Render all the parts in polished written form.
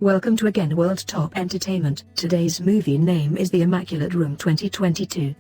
Welcome to Again World Top Entertainment. Today's movie name is The Immaculate Room 2022.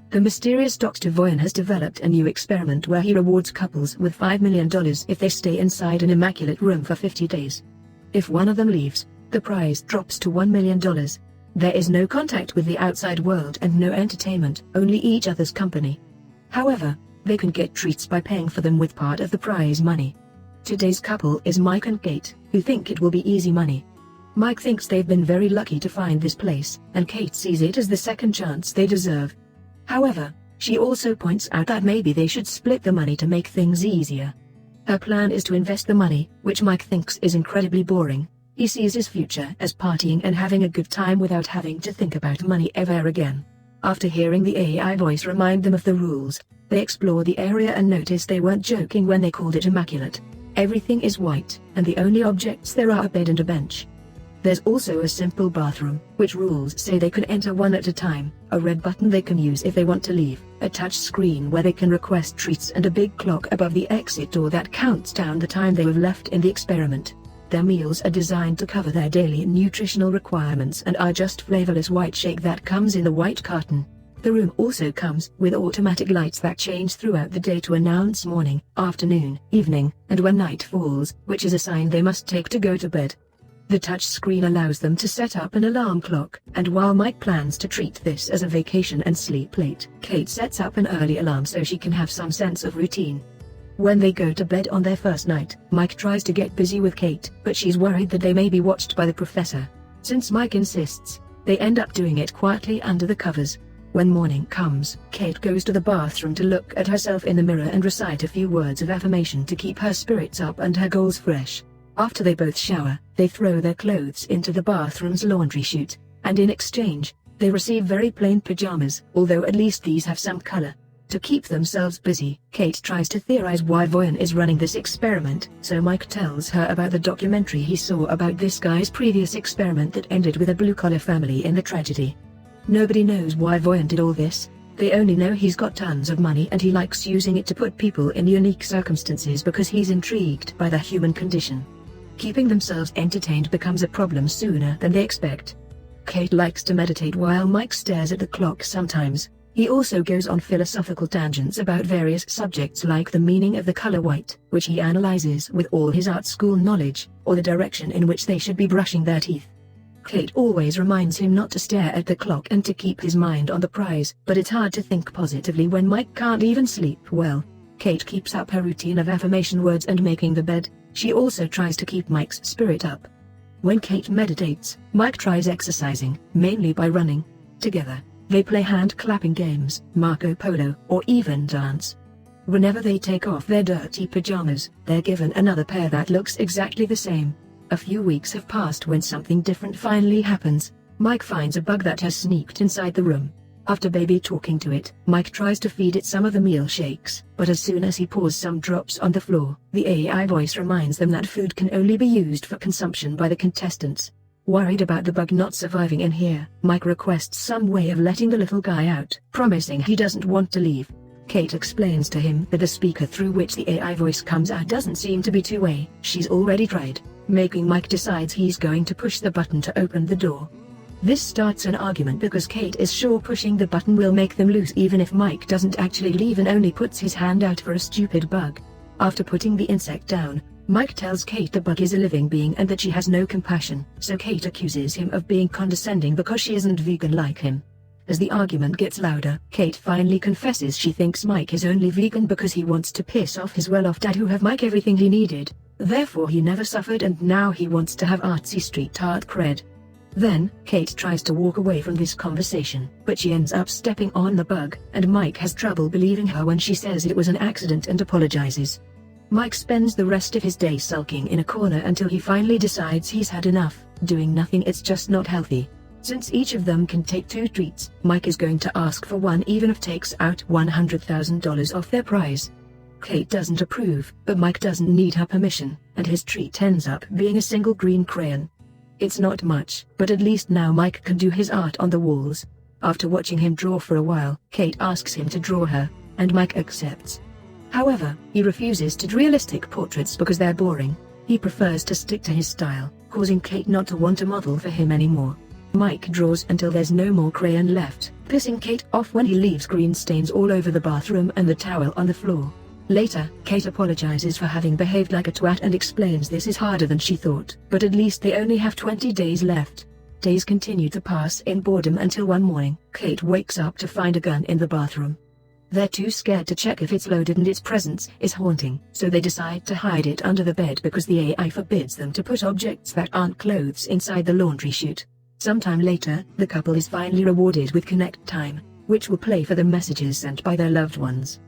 The mysterious Dr. Voyan has developed a new experiment where he rewards couples with $5 million if they stay inside an immaculate room for 50 days. If one of them leaves, the prize drops to $1 million. There is no contact with the outside world and no entertainment, only each other's company. However, they can get treats by paying for them with part of the prize money. Today's couple is Mike and Kate, who think it will be easy money. Mike thinks they've been very lucky to find this place, and Kate sees it as the second chance they deserve. However, she also points out that maybe they should split the money to make things easier. Her plan is to invest the money, which Mike thinks is incredibly boring. He sees his future as partying and having a good time without having to think about money ever again. After hearing the AI voice remind them of the rules, they explore the area and notice they weren't joking when they called it immaculate. Everything is white, and the only objects there are a bed and a bench. There's also a simple bathroom, which rules say they can enter one at a time, a red button they can use if they want to leave, a touch screen where they can request treats, and a big clock above the exit door that counts down the time they have left in the experiment. Their meals are designed to cover their daily nutritional requirements and are just flavorless white shake that comes in the white carton. The room also comes with automatic lights that change throughout the day to announce morning, afternoon, evening, and when night falls, which is a sign they must take to go to bed. The touch screen allows them to set up an alarm clock, and while Mike plans to treat this as a vacation and sleep late, Kate sets up an early alarm so she can have some sense of routine. When they go to bed on their first night, Mike tries to get busy with Kate, but she's worried that they may be watched by the professor. Since Mike insists, they end up doing it quietly under the covers. When morning comes, Kate goes to the bathroom to look at herself in the mirror and recite a few words of affirmation to keep her spirits up and her goals fresh. After they both shower, they throw their clothes into the bathroom's laundry chute, and in exchange, they receive very plain pajamas, although at least these have some color. To keep themselves busy, Kate tries to theorize why Voyan is running this experiment, so Mike tells her about the documentary he saw about this guy's previous experiment that ended with a blue-collar family in the tragedy. Nobody knows why Voyan did all this. They only know he's got tons of money and he likes using it to put people in unique circumstances because he's intrigued by the human condition. Keeping themselves entertained becomes a problem sooner than they expect. Kate likes to meditate while Mike stares at the clock sometimes. He also goes on philosophical tangents about various subjects like the meaning of the color white, which he analyzes with all his art school knowledge, or the direction in which they should be brushing their teeth. Kate always reminds him not to stare at the clock and to keep his mind on the prize, but it's hard to think positively when Mike can't even sleep well. Kate keeps up her routine of affirmation words and making the bed. She also tries to keep Mike's spirit up. When Kate meditates, Mike tries exercising, mainly by running. Together, they play hand-clapping games, Marco Polo, or even dance. Whenever they take off their dirty pajamas, they're given another pair that looks exactly the same. A few weeks have passed when something different finally happens. Mike finds a bug that has sneaked inside the room. After baby talking to it, Mike tries to feed it some of the meal shakes, but as soon as he pours some drops on the floor, the AI voice reminds them that food can only be used for consumption by the contestants. Worried about the bug not surviving in here, Mike requests some way of letting the little guy out, promising he doesn't want to leave. Kate explains to him that the speaker through which the AI voice comes out doesn't seem to be two-way. She's already tried, making Mike decides he's going to push the button to open the door. This starts an argument because Kate is sure pushing the button will make them lose even if Mike doesn't actually leave and only puts his hand out for a stupid bug. After putting the insect down, Mike tells Kate the bug is a living being and that she has no compassion, so Kate accuses him of being condescending because she isn't vegan like him. As the argument gets louder, Kate finally confesses she thinks Mike is only vegan because he wants to piss off his well-off dad who have Mike everything he needed. Therefore he never suffered and now he wants to have artsy street art cred. Then, Kate tries to walk away from this conversation, but she ends up stepping on the bug, and Mike has trouble believing her when she says it was an accident and apologizes. Mike spends the rest of his day sulking in a corner until he finally decides he's had enough. Doing nothing is just not healthy. Since each of them can take 2 treats, Mike is going to ask for one even if takes out $100,000 off their prize. Kate doesn't approve, but Mike doesn't need her permission, and his treat ends up being a single green crayon. It's not much, but at least now Mike can do his art on the walls. After watching him draw for a while, Kate asks him to draw her, and Mike accepts. However, he refuses to draw realistic portraits because they're boring. He prefers to stick to his style, causing Kate not to want to model for him anymore. Mike draws until there's no more crayon left, pissing Kate off when he leaves green stains all over the bathroom and the towel on the floor. Later, Kate apologizes for having behaved like a twat and explains this is harder than she thought, but at least they only have 20 days left. Days continue to pass in boredom until one morning, Kate wakes up to find a gun in the bathroom. They're too scared to check if it's loaded and its presence is haunting, so they decide to hide it under the bed because the AI forbids them to put objects that aren't clothes inside the laundry chute. Sometime later, the couple is finally rewarded with Connect Time, which will play for the messages sent by their loved ones.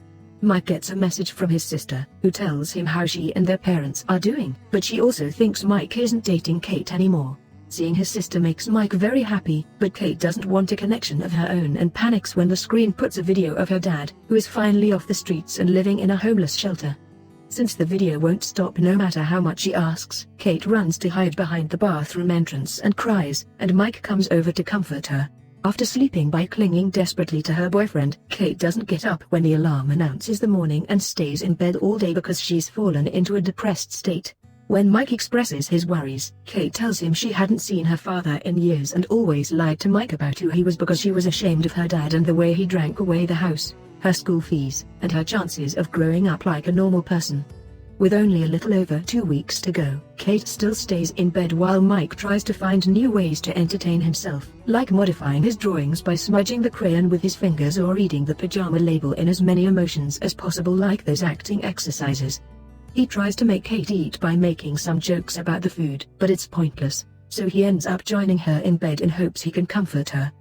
Mike gets a message from his sister, who tells him how she and their parents are doing, but she also thinks Mike isn't dating Kate anymore. Seeing his sister makes Mike very happy, but Kate doesn't want a connection of her own and panics when the screen puts a video of her dad, who is finally off the streets and living in a homeless shelter. Since the video won't stop no matter how much she asks, Kate runs to hide behind the bathroom entrance and cries, and Mike comes over to comfort her. After sleeping by clinging desperately to her boyfriend, Kate doesn't get up when the alarm announces the morning and stays in bed all day because she's fallen into a depressed state. When Mike expresses his worries, Kate tells him she hadn't seen her father in years and always lied to Mike about who he was because she was ashamed of her dad and the way he drank away the house, her school fees, and her chances of growing up like a normal person. With only a little over 2 weeks to go, Kate still stays in bed while Mike tries to find new ways to entertain himself, like modifying his drawings by smudging the crayon with his fingers or reading the pajama label in as many emotions as possible like those acting exercises. He tries to make Kate eat by making some jokes about the food, but it's pointless, so he ends up joining her in bed in hopes he can comfort her.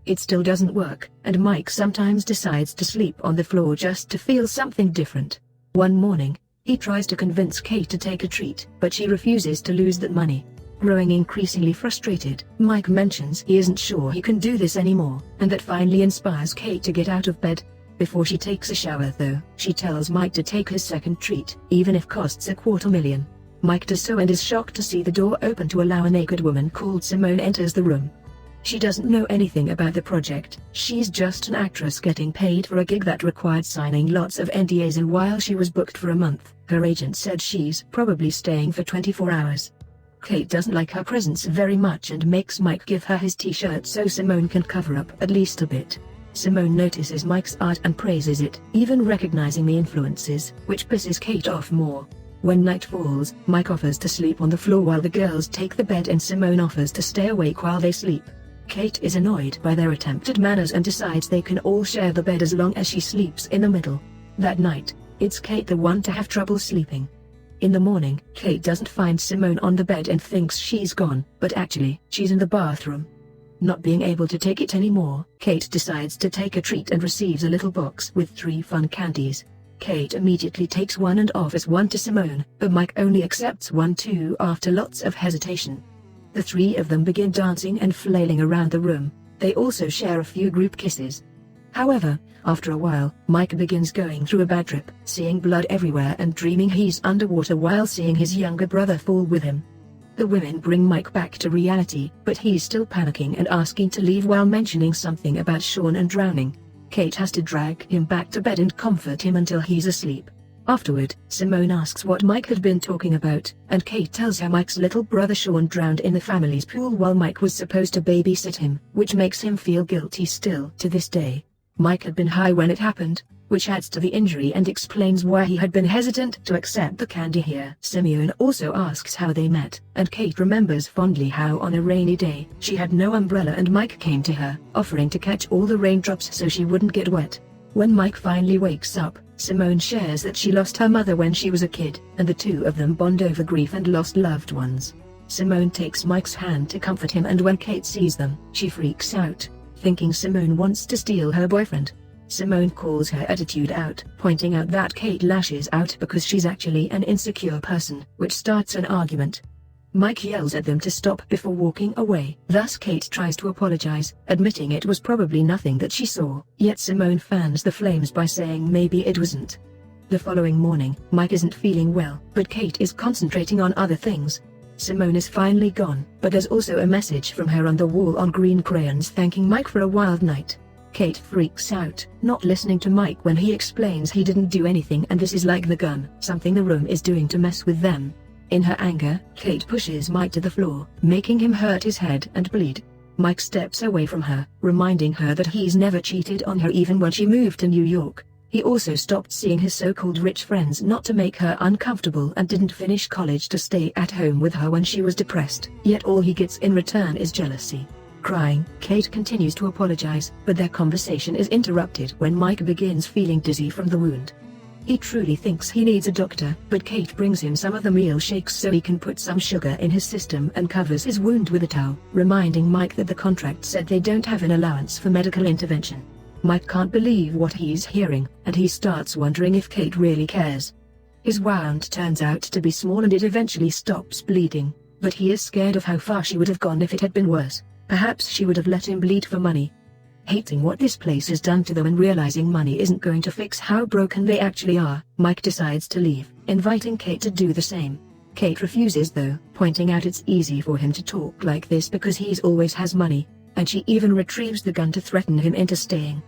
It still doesn't work, and Mike sometimes decides to sleep on the floor just to feel something different. One morning, he tries to convince Kate to take a treat, but she refuses to lose that money. Growing increasingly frustrated, Mike mentions he isn't sure he can do this anymore, and that finally inspires Kate to get out of bed. Before she takes a shower though, she tells Mike to take his second treat, even if costs $250,000. Mike does so and is shocked to see the door open to allow a naked woman called Simone enters the room. She doesn't know anything about the project, she's just an actress getting paid for a gig that required signing lots of NDAs, and while she was booked for a month, her agent said she's probably staying for 24 hours. Kate doesn't like her presence very much and makes Mike give her his t-shirt so Simone can cover up at least a bit. Simone notices Mike's art and praises it, even recognizing the influences, which pisses Kate off more. When night falls, Mike offers to sleep on the floor while the girls take the bed and Simone offers to stay awake while they sleep. Kate is annoyed by their attempted manners and decides they can all share the bed as long as she sleeps in the middle. That night, it's Kate the one to have trouble sleeping. In the morning, Kate doesn't find Simone on the bed and thinks she's gone, but actually, she's in the bathroom. Not being able to take it anymore, Kate decides to take a treat and receives a little box with 3 fun candies. Kate immediately takes one and offers one to Simone, but Mike only accepts one too after lots of hesitation. The 3 of them begin dancing and flailing around the room. They also share a few group kisses. However, after a while, Mike begins going through a bad trip, seeing blood everywhere and dreaming he's underwater while seeing his younger brother fall with him. The women bring Mike back to reality, but he's still panicking and asking to leave while mentioning something about Sean and drowning. Kate has to drag him back to bed and comfort him until he's asleep. Afterward, Simone asks what Mike had been talking about, and Kate tells her Mike's little brother Sean drowned in the family's pool while Mike was supposed to babysit him, which makes him feel guilty still to this day. Mike had been high when it happened, which adds to the injury and explains why he had been hesitant to accept the candy here. Simone also asks how they met, and Kate remembers fondly how on a rainy day, she had no umbrella and Mike came to her, offering to catch all the raindrops so she wouldn't get wet. When Mike finally wakes up, Simone shares that she lost her mother when she was a kid, and the 2 of them bond over grief and lost loved ones. Simone takes Mike's hand to comfort him, and when Kate sees them, she freaks out, thinking Simone wants to steal her boyfriend. Simone calls her attitude out, pointing out that Kate lashes out because she's actually an insecure person, which starts an argument. Mike yells at them to stop before walking away, thus Kate tries to apologize, admitting it was probably nothing that she saw, yet Simone fans the flames by saying maybe it wasn't. The following morning, Mike isn't feeling well, but Kate is concentrating on other things. Simone is finally gone, but there's also a message from her on the wall on green crayons thanking Mike for a wild night. Kate freaks out, not listening to Mike when he explains he didn't do anything and this is like the gun, something the room is doing to mess with them. In her anger, Kate pushes Mike to the floor, making him hurt his head and bleed. Mike steps away from her, reminding her that he's never cheated on her even when she moved to New York. He also stopped seeing his so-called rich friends not to make her uncomfortable and didn't finish college to stay at home with her when she was depressed. Yet all he gets in return is jealousy. Crying, Kate continues to apologize, but their conversation is interrupted when Mike begins feeling dizzy from the wound. He truly thinks he needs a doctor, but Kate brings him some of the meal shakes so he can put some sugar in his system and covers his wound with a towel, reminding Mike that the contract said they don't have an allowance for medical intervention. Mike can't believe what he's hearing, and he starts wondering if Kate really cares. His wound turns out to be small and it eventually stops bleeding, but he is scared of how far she would have gone if it had been worse. Perhaps she would have let him bleed for money. Hating what this place has done to them and realizing money isn't going to fix how broken they actually are, Mike decides to leave, inviting Kate to do the same. Kate refuses though, pointing out it's easy for him to talk like this because he's always has money, and she even retrieves the gun to threaten him into staying.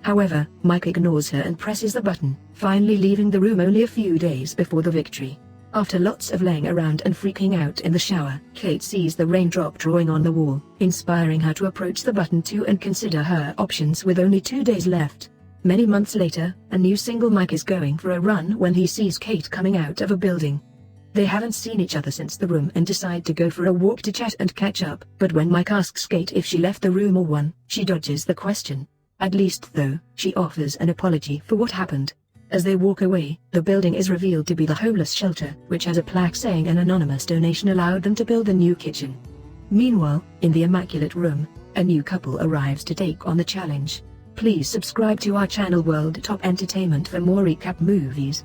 However, Mike ignores her and presses the button, finally leaving the room only a few days before the victory. After lots of laying around and freaking out in the shower, Kate sees the raindrop drawing on the wall, inspiring her to approach the button too and consider her options with only 2 days left. Many months later, a new single Mike is going for a run when he sees Kate coming out of a building. They haven't seen each other since the room and decide to go for a walk to chat and catch up, but when Mike asks Kate if she left the room or won, she dodges the question. At least though, she offers an apology for what happened. As they walk away, the building is revealed to be the homeless shelter, which has a plaque saying an anonymous donation allowed them to build a new kitchen. Meanwhile, in the Immaculate Room, a new couple arrives to take on the challenge. Please subscribe to our channel World Top Entertainment for more recap movies.